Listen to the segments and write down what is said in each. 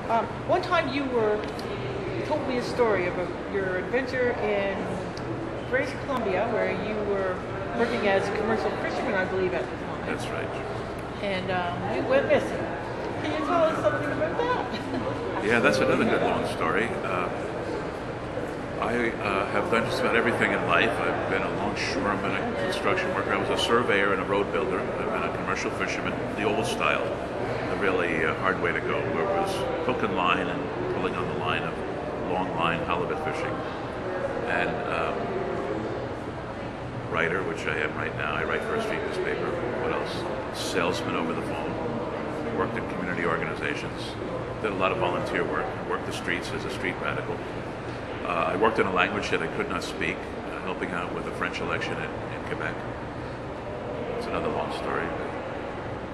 One time you told me a story about your adventure in British Columbia, where you were working as a commercial fisherman, I believe, at the time. That's right. And you went missing. Can you tell us something about that? Yeah, that's another good long story. I have done just about everything in life. I've been a longshoreman, a construction worker. I was a surveyor and a road builder. I've been a commercial fisherman, the old style, the really hard way to go, where it was hook and line and pulling on the line of long line halibut fishing. And writer, which I am right now. I write for a street newspaper. What else? Salesman over the phone. Worked in community organizations. Did a lot of volunteer work. Worked the streets as a street radical. I worked in a language that I could not speak, helping out with the French election in Quebec. It's another long story.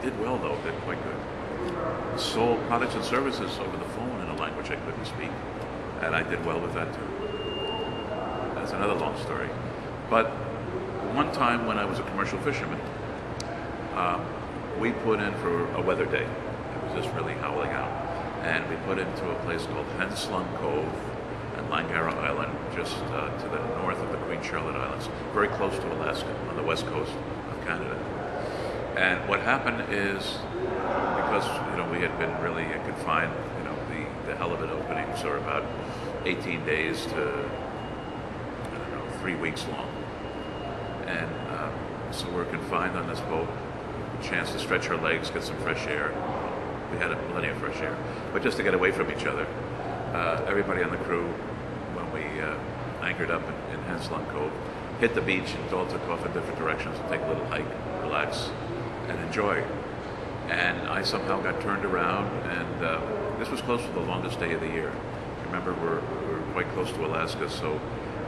Did well though, did quite good. Sold products and services over the phone in a language I couldn't speak, and I did well with that too. That's another long story. But one time when I was a commercial fisherman, we put in for a weather day. It was just really howling out. And we put into a place called Henslung Cove and Langara Island, just to the north of the Queen Charlotte Islands, very close to Alaska, on the west coast of Canada. And what happened is, because we had been really confined, the halibut openings are about 18 days to, 3 weeks long. And so we're confined on this boat, a chance to stretch our legs, get some fresh air. We had plenty of fresh air, but just to get away from each other. Everybody on the crew, when we anchored up in Henslung Cove, hit the beach and all took off in different directions to take a little hike, relax, and enjoy. And I somehow got turned around, and this was close to the longest day of the year. Remember, we're quite close to Alaska, so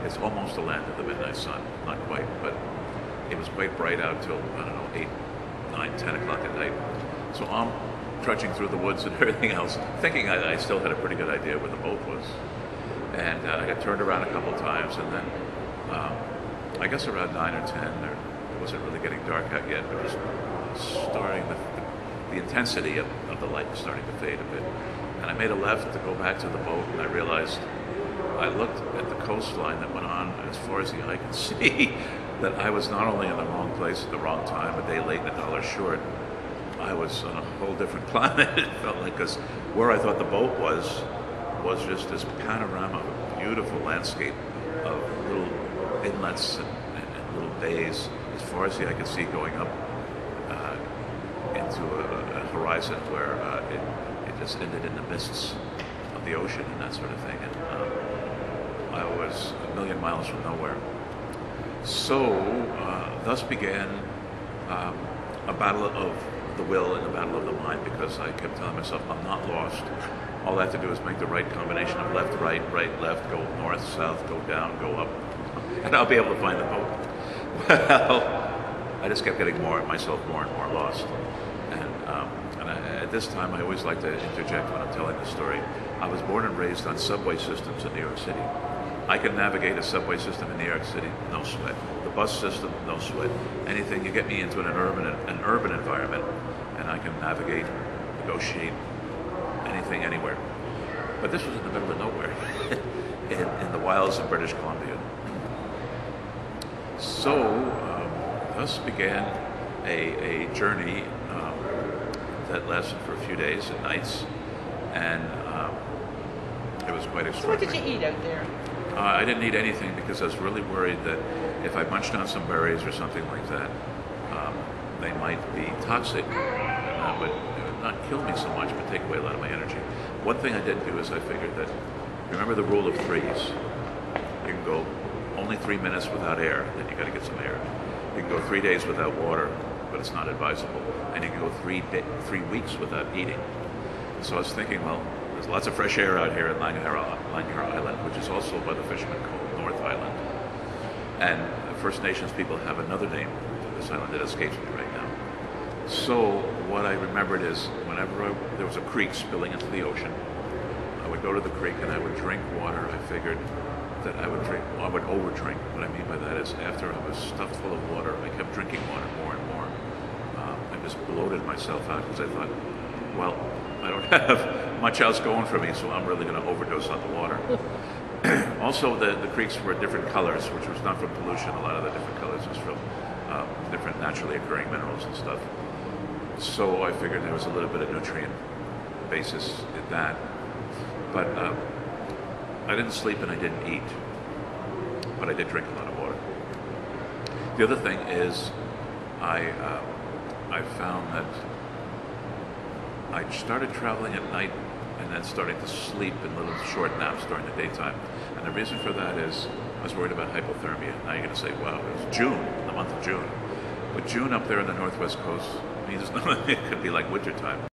it's almost the land of the midnight sun. Not quite, but it was quite bright out till, 8, 9, 10 o'clock at night. So I'm trudging through the woods and everything else, thinking I still had a pretty good idea where the boat was. And I got turned around a couple of times, and then I guess around 9 or 10, it wasn't really getting dark out yet, but it was starting, the intensity of the light was starting to fade a bit. And I made a left to go back to the boat, and I realized, I looked at the coastline that went on as far as the eye could see, that I was not only in the wrong place at the wrong time, a day late and $1 short, I was on a whole different planet. It felt like, because where I thought the boat was just this panorama of a beautiful landscape of little inlets and little bays as far as the eye could see, going up into a horizon where it just ended in the mists of the ocean and that sort of thing. And I was a million miles from nowhere. So thus began a battle of the will and the battle of the mind, because I kept telling myself, I'm not lost. All I have to do is make the right combination of left, right, left, go north, south, go down, go up, and I'll be able to find the boat. Well, I just kept getting myself more and more lost. And at this time, I always like to interject when I'm telling the story. I was born and raised on subway systems in New York City. I can navigate a subway system in New York City, no sweat. The bus system, no sweat. Anything, you get me into an urban environment, and I can navigate, negotiate anything, anywhere. But this was in the middle of nowhere, in the wilds of British Columbia. So, thus began a journey that lasted for a few days and nights, and it was quite extraordinary. So what did you eat out there? I didn't eat anything, because I was really worried that if I munched on some berries or something like that, they might be toxic, and it would not kill me so much, but take away a lot of my energy. One thing I did do is I figured that, remember the rule of threes. You can go only 3 minutes without air, then you got to get some air. You can go 3 days without water, but it's not advisable. And you can go 3 weeks without eating. So I was thinking, well, there's lots of fresh air out here in Langara Island, which is also by the fishermen called North Island. And First Nations people have another name for this island that escapes me right now. So what I remembered is, whenever there was a creek spilling into the ocean, I would go to the creek and I would drink water. I figured that I would overdrink. What I mean by that is, after I was stuffed full of water, I kept drinking water more and more. I just bloated myself out, because I thought, well, I don't have much else going for me, so I'm really going to overdose on the water. Also, the creeks were different colors, which was not from pollution. A lot of the different colors was from different naturally occurring minerals and stuff. So I figured there was a little bit of nutrient basis in that. But I didn't sleep and I didn't eat, but I did drink a lot of water. The other thing is I found that I started traveling at night and then starting to sleep in little short naps during the daytime. And the reason for that is I was worried about hypothermia. Now you're going to say, wow, it was June, the month of June. But June up there on the northwest coast means it could be like wintertime.